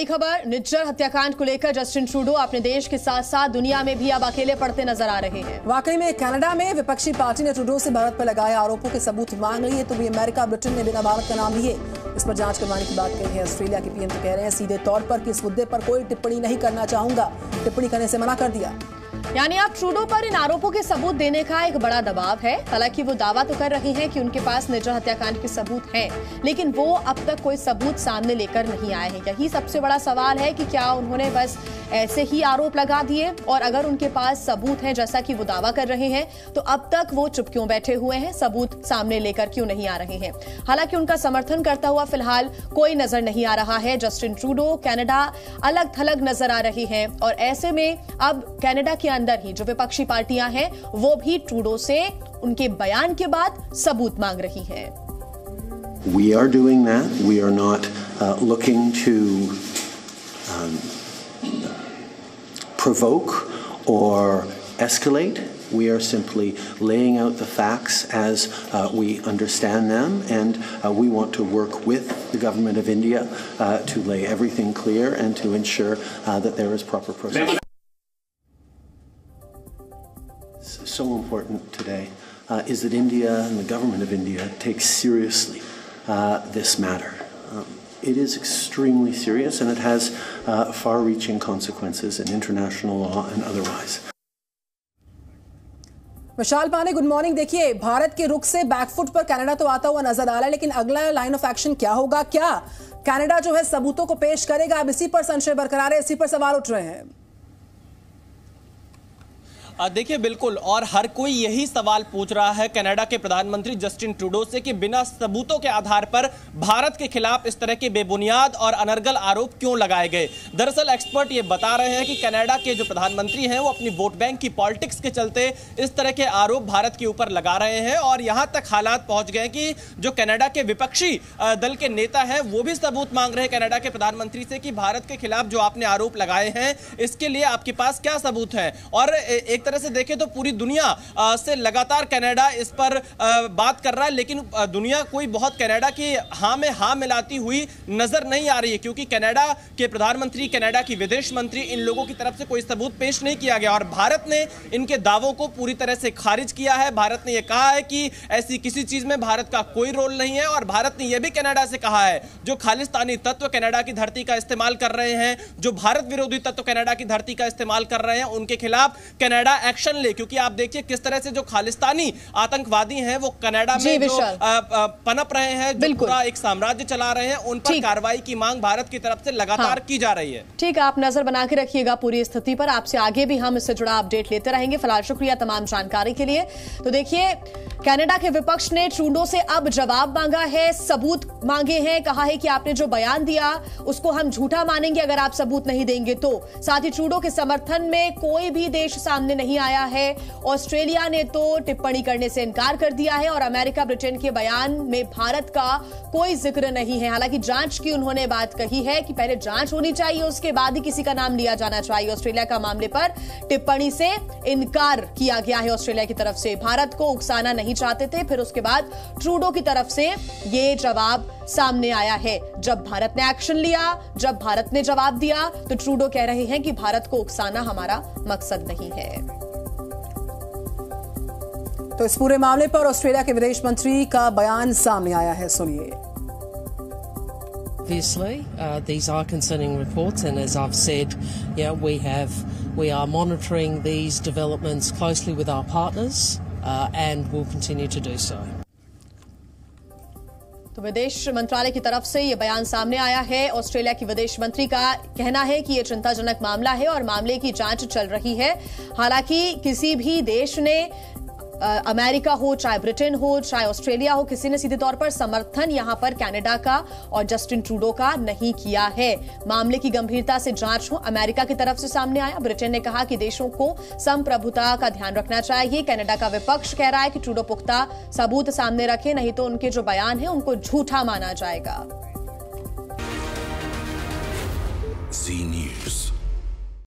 बड़ी खबर, निज्जर हत्याकांड को लेकर जस्टिन ट्रूडो अपने देश के साथ साथ दुनिया में भी अब अकेले पड़ते नजर आ रहे हैं। वाकई में कनाडा में विपक्षी पार्टी ने ट्रूडो से भारत पर लगाए आरोपों के सबूत मांग रही है, तो भी अमेरिका ब्रिटेन ने बिना भारत का नाम लिए इस पर जांच करवाने की बात कही है। ऑस्ट्रेलिया के पीएम तो कह रहे हैं सीधे तौर पर कि इस मुद्दे पर कोई टिप्पणी नहीं करना चाहूंगा, टिप्पणी करने से मना कर दिया। यानी अब ट्रूडो पर इन आरोपों के सबूत देने का एक बड़ा दबाव है। हालांकि वो दावा तो कर रही हैं कि उनके पास निज्जर हत्याकांड के सबूत हैं, लेकिन वो अब तक कोई सबूत सामने लेकर नहीं आए हैं। यही सबसे बड़ा सवाल है कि क्या उन्होंने बस ऐसे ही आरोप लगा दिए, और अगर उनके पास सबूत हैं जैसा कि वो दावा कर रहे हैं, तो अब तक वो चुप क्यों बैठे हुए हैं, सबूत सामने लेकर क्यों नहीं आ रहे हैं। हालांकि उनका समर्थन करता हुआ फिलहाल कोई नजर नहीं आ रहा है। जस्टिन ट्रूडो कनाडा अलग थलग नजर आ रही हैं, और ऐसे में अब कनाडा के अंदर ही जो विपक्षी पार्टियां हैं वो भी ट्रूडो से उनके बयान के बाद सबूत मांग रही हैं। We are doing that. We are not looking to provoke or escalate. We are simply laying out the facts as we understand them, and we want to work with the government of India to lay everything clear and to ensure that there is proper process. So important today is that India and the government of India takes seriously this matter. It is extremely serious, and it has far-reaching consequences in international law and otherwise. Vishal Pandey, good morning. देखिए, भारत के रुख से back foot पर Canada तो आता हुआ नजर आ रहा है, लेकिन अगला लाइन ऑफ एक्शन क्या होगा? क्या कनाडा जो है सबूतों को पेश करेगा? अब इसी पर संशय बरकरार है, इसी पर सवाल उठ रहे हैं। देखिए, बिल्कुल, और हर कोई यही सवाल पूछ रहा है कनाडा के प्रधानमंत्री जस्टिन ट्रूडो से कि बिना सबूतों के आधार पर भारत के खिलाफ इस तरह के बेबुनियाद और अनर्गल आरोप क्यों लगाए गए। दरअसल एक्सपर्ट ये बता रहे हैं कि कनाडा के जो प्रधानमंत्री हैं वो अपनी वोट बैंक की पॉलिटिक्स के चलते इस तरह के आरोप भारत के ऊपर लगा रहे हैं, और यहां तक हालात पहुंच गए कि जो कनाडा के विपक्षी दल के नेता हैं वो भी सबूत मांग रहे हैं कनाडा के प्रधानमंत्री से कि भारत के खिलाफ जो आपने आरोप लगाए हैं इसके लिए आपके पास क्या सबूत है। और एक तरह से देखें तो पूरी दुनिया से लगातार कनाडा इस पर बात कर रहा है, लेकिन दुनिया कोई बहुत कनाडा की हां में हां मिलाती हुई नजर नहीं आ रही है, क्योंकि कनाडा के प्रधानमंत्री, कनाडा की विदेश मंत्री, इन लोगों की तरफ से कोई सबूत पेश नहीं किया गया, और भारत ने इनके दावों को पूरी तरह से खारिज किया है। भारत ने यह कहा है कि ऐसी किसी चीज में भारत का कोई रोल नहीं है, और भारत ने यह भी कनाडा से कहा है जो खालिस्तानी तत्व कनाडा की धरती का इस्तेमाल कर रहे हैं, जो भारत विरोधी तत्व कनाडा की धरती का इस्तेमाल कर रहे हैं, उनके खिलाफ कनाडा एक्शन ले। क्योंकि आप देखिए किस तरह से जो खालिस्तानी आतंकवादी हैं वो कनाडा में जो पनप रहे हैं, जो पूरा एक साम्राज्य चला रहे हैं, उन पर कार्रवाई की मांग भारत की तरफ से लगातार की जा रही है। ठीक है, आप नजर बना के रखिएगा पूरी स्थिति पर, आपसे आगे भी हम इससे जुड़ा अपडेट लेते रहेंगे। फिलहाल शुक्रिया तमाम जानकारी के लिए। तो देखिए, कनाडा के विपक्ष ने ट्रूडो से अब जवाब मांगा है, सबूत मांगे हैं, कहा है कि आपने जो बयान दिया उसको हम झूठा मानेंगे अगर आप सबूत नहीं देंगे तो। साथ ही ट्रूडो के समर्थन में कोई भी देश सामने नहीं आया है। ऑस्ट्रेलिया ने तो टिप्पणी करने से इनकार कर दिया है, और अमेरिका, ब्रिटेन के बयान में भारत का कोई जिक्र नहीं है। हालांकि जांच की उन्होंने बात कही है कि पहले जांच होनी चाहिए, उसके बाद ही किसी का नाम लिया जाना चाहिए। ऑस्ट्रेलिया का मामले पर टिप्पणी से इनकार किया गया है ऑस्ट्रेलिया की तरफ से। भारत को उकसाना नहीं चाहते थे, फिर उसके बाद ट्रूडो की तरफ से ये जवाब सामने आया है। जब भारत ने एक्शन लिया, जब भारत ने जवाब दिया, तो ट्रूडो कह रहे हैं कि भारत को उकसाना हमारा मकसद नहीं है। तो इस पूरे मामले पर ऑस्ट्रेलिया के विदेश मंत्री का बयान सामने आया है, सुनिए। Obviously, these are concerning reports, and as I've said, we are monitoring these developments closely with our partners, and will continue to do so. तो विदेश मंत्रालय की तरफ से यह बयान सामने आया है। ऑस्ट्रेलिया की विदेश मंत्री का कहना है कि यह चिंताजनक मामला है और मामले की जांच चल रही है। हालांकि किसी भी देश ने, अमेरिका हो, चाहे ब्रिटेन हो, चाहे ऑस्ट्रेलिया हो, किसी ने सीधे तौर पर समर्थन यहां पर कनाडा का और जस्टिन ट्रूडो का नहीं किया है। मामले की गंभीरता से जांच हो, अमेरिका की तरफ से सामने आया। ब्रिटेन ने कहा कि देशों को संप्रभुता का ध्यान रखना चाहिए। कनाडा का विपक्ष कह रहा है कि ट्रूडो पुख्ता सबूत सामने रखे, नहीं तो उनके जो बयान है उनको झूठा माना जाएगा।